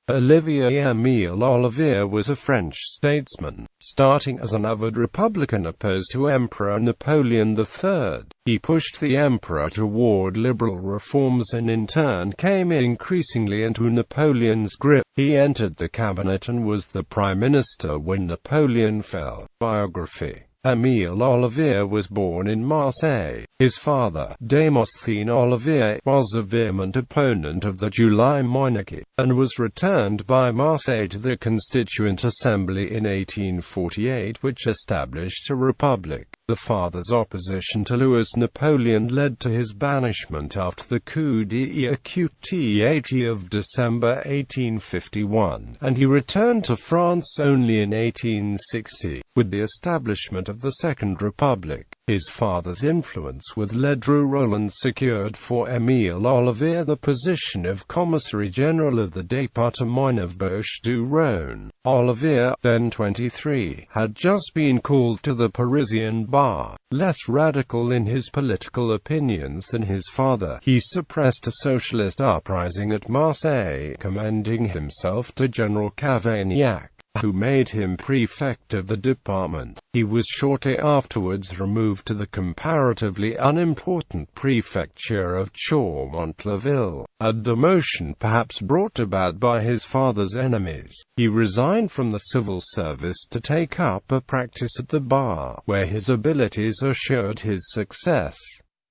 Olivier Émile Ollivier was a French statesman, starting as an avid Republican opposed to Emperor Napoleon III. He pushed the emperor toward liberal reforms and in turn came increasingly into Napoleon's grip. He entered the cabinet and was the prime minister when Napoleon fell. Biography. Émile Ollivier was born in Marseille. His father, Statesman Olivier, was a vehement opponent of the July monarchy, and was returned by Marseille to the Constituent Assembly in 1848, which established a republic. The father's opposition to Louis Napoleon led to his banishment after the coup d'État of December 1851, and he returned to France only in 1860, with the establishment of the Second Republic. His father's influence with Ledru Roland secured for Émile Ollivier the position of Commissary General of the Département of Bouches-du-Rhône. Olivier, then 23, had just been called to the Parisian bar. Less radical in his political opinions than his father, he suppressed a socialist uprising at Marseille, commending himself to General Cavaignac, who made him prefect of the department. He was shortly afterwards removed to the comparatively unimportant prefecture of Chaumont-la-Ville, a demotion perhaps brought about by his father's enemies. He resigned from the civil service to take up a practice at the bar, where his abilities assured his success.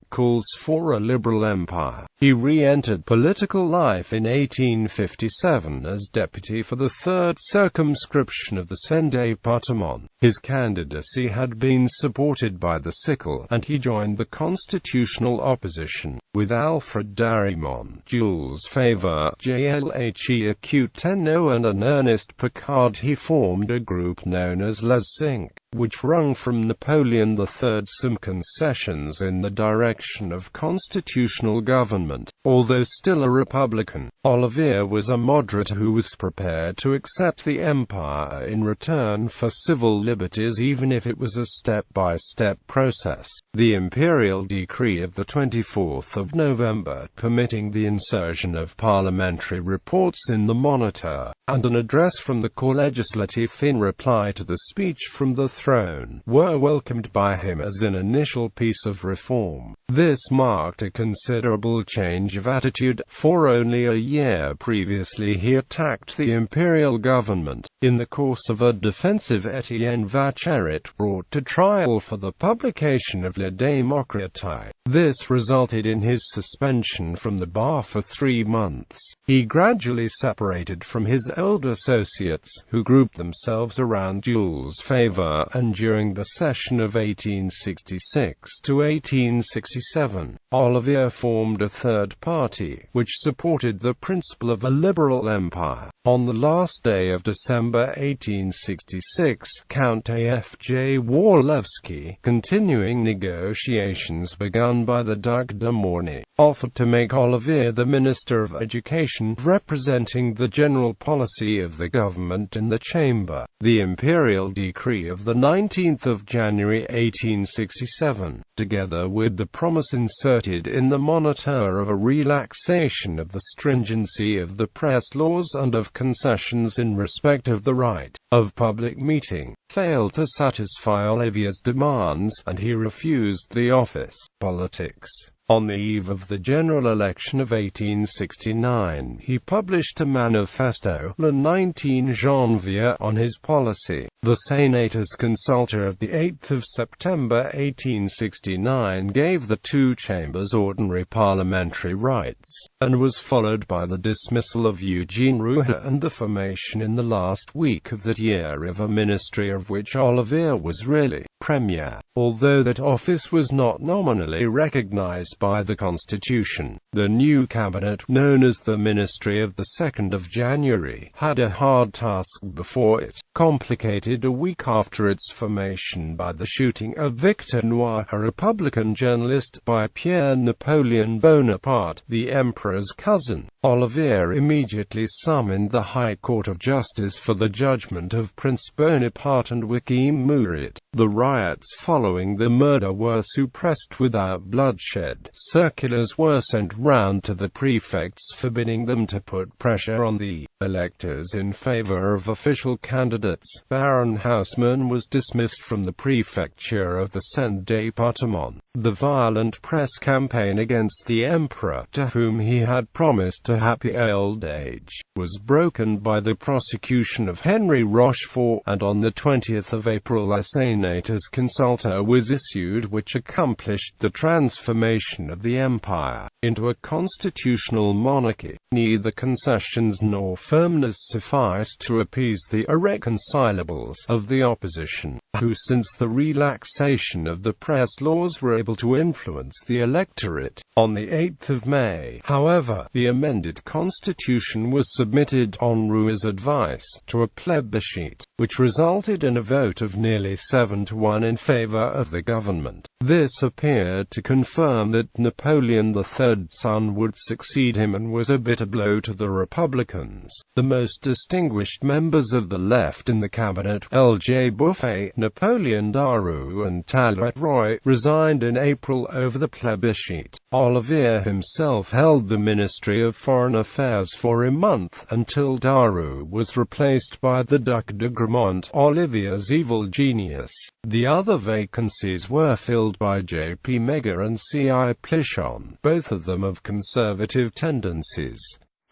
Calls for a liberal empire. He re-entered political life in 1857 as deputy for the 3rd circumscription of the Seine département. His candidacy had been supported by the Sickle, and he joined the constitutional opposition. With Alfred Darimon, Jules Favre, J.L.H.E. Acuteno and an Ernest Picard, he formed a group known as Les Cinq, which wrung from Napoleon III some concessions in the direction of constitutional government. Although still a Republican, Olivier was a moderate who was prepared to accept the empire in return for civil liberties even if it was a step-by-step process. The imperial decree of the 24th of November permitting the insertion of parliamentary reports in the Moniteur, and an address from the Corps Legislatif in reply to the speech from the throne, were welcomed by him as an initial piece of reform. This marked a considerable change of attitude, for only a year previously he attacked the imperial government. In the course of a defensive, Étienne Vacherit brought to trial for the publication of Le Démocrate. This resulted in his suspension from the bar for 3 months. He gradually separated from his old associates, who grouped themselves around Jules Favre, and during the session of 1866 to 1867, Olivier formed a third party, which supported the principle of a liberal empire. On the last day of December 1866, Count A.F.J. Warlewski, continuing negotiations begun by the Duc de Morny, offered to make Olivier the Minister of Education, representing the general policy of the government in the chamber. The imperial decree of the 19th of January 1867, together with the promise inserted in the Moniteur of a relaxation of the stringency of the press laws and of concessions in respect of the right of public meeting, failed to satisfy Olivier's demands, and he refused the office. Politics. On the eve of the general election of 1869, he published a manifesto, le 19 janvier, on his policy. The Sénatus Consulta of 8 September 1869 gave the two chambers ordinary parliamentary rights, and was followed by the dismissal of Eugene Rouher and the formation in the last week of that year of a ministry of which Olivier was really premier, although that office was not nominally recognized by the Constitution. The new cabinet, known as the Ministry of the 2nd of January, had a hard task before it, complicated a week after its formation by the shooting of Victor Noir, a Republican journalist, by Pierre-Napoleon Bonaparte, the emperor's cousin. Olivier immediately summoned the High Court of Justice for the judgment of Prince Bonaparte and Joachim Murat. The riots following the murder were suppressed without bloodshed. Circulars were sent round to the prefects forbidding them to put pressure on the electors in favor of official candidates. Baron Haussmann was dismissed from the prefecture of the Seine-Département. The violent press campaign against the emperor, to whom he had promised a happy old age, was broken by the prosecution of Henry Rochefort, and on the 20th of April a Senatus Consulta was issued which accomplished the transformation of the empire into a constitutional monarchy. Neither concessions nor firmness sufficed to appease the irreconcilables of the opposition, who since the relaxation of the press laws were able to influence the electorate. On the 8th of May, however, the amended constitution was submitted, on Roux's advice, to a plebiscite, which resulted in a vote of nearly 7-1 in favor of the government. This appeared to confirm that Napoleon III's son would succeed him and was a bitter blow to the Republicans. The most distinguished members of the left in the cabinet, L.J. Buffet, Napoleon Daru and Talleyrand Roy, resigned in April over the plebiscite. Olivier himself held the Ministry of Foreign Affairs for a month, until Daru was replaced by the Duc de Gramont, Olivier's evil genius. The other vacancies were filled by J.P. Mega and C.I. Plichon, both of them of conservative tendencies.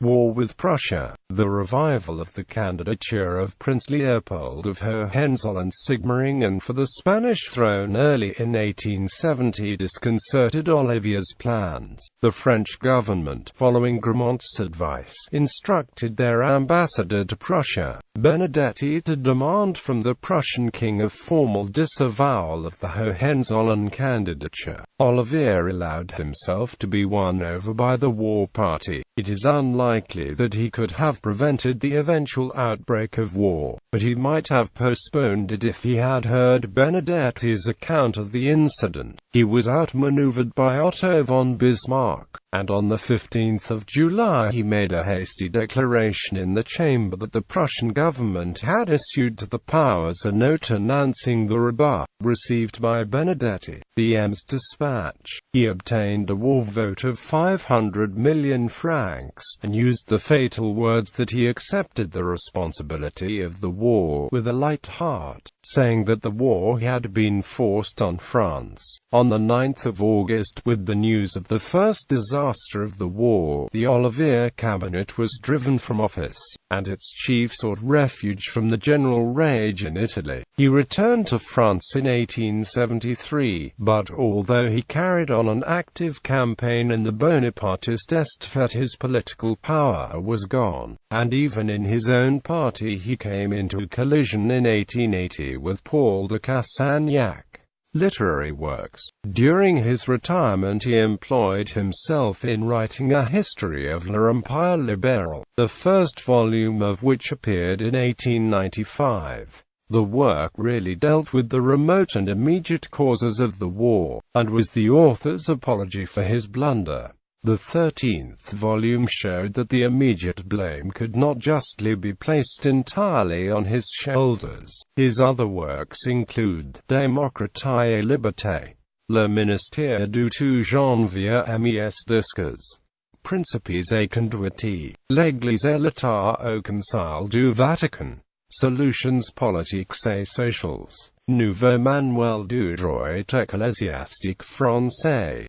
War with Prussia. The revival of the candidature of Prince Leopold of Hohenzollern-Sigmaringen for the Spanish throne early in 1870 disconcerted Olivier's plans. The French government, following Gramont's advice, instructed their ambassador to Prussia, Benedetti, to demand from the Prussian king a formal disavowal of the Hohenzollern candidature. Olivier allowed himself to be won over by the war party. It is unlikely that he could have prevented the eventual outbreak of war, but he might have postponed it if he had heard Benedetti's account of the incident. He was outmaneuvered by Otto von Bismarck, and on the 15th of July he made a hasty declaration in the chamber that the Prussian government had issued to the powers a note announcing the rebuff received by Benedetti. The M's dispatch. He obtained a war vote of 500 million francs, and used the fatal words that he accepted the responsibility of the war with a light heart, saying that the war had been forced on France. On the 9th of August, with the news of the first disaster of the war, the Olivier cabinet was driven from office, and its chief sought refuge from the general rage in Italy. He returned to France in 1873, but although he carried on an active campaign in the Bonapartist estafette, his political power was gone, and even in his own party he came into collision in 1880 with Paul de Cassagnac. Literary works. During his retirement he employed himself in writing a history of l'Empire libéral, the first volume of which appeared in 1895. The work really dealt with the remote and immediate causes of the war, and was the author's apology for his blunder. The 13th volume showed that the immediate blame could not justly be placed entirely on his shoulders. His other works include Démocratie et Liberté, Le Ministère du 2 janvier Mes Disques, Principes et Conduite, L'Église et l'État au Concile du Vatican, Solutions politiques et sociales, Nouveau Manuel du droit ecclésiastique français.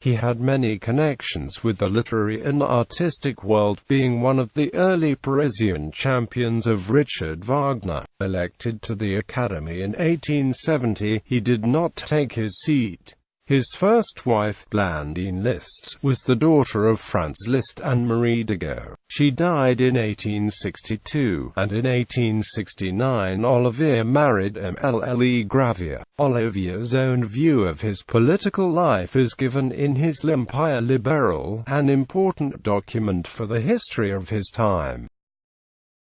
He had many connections with the literary and artistic world, being one of the early Parisian champions of Richard Wagner. Elected to the Academy in 1870, he did not take his seat. His first wife, Blandine Liszt, was the daughter of Franz Liszt and Marie Degot. She died in 1862, and in 1869 Olivier married Mlle Gravier. Olivier's own view of his political life is given in his L'Empire libéral, an important document for the history of his time.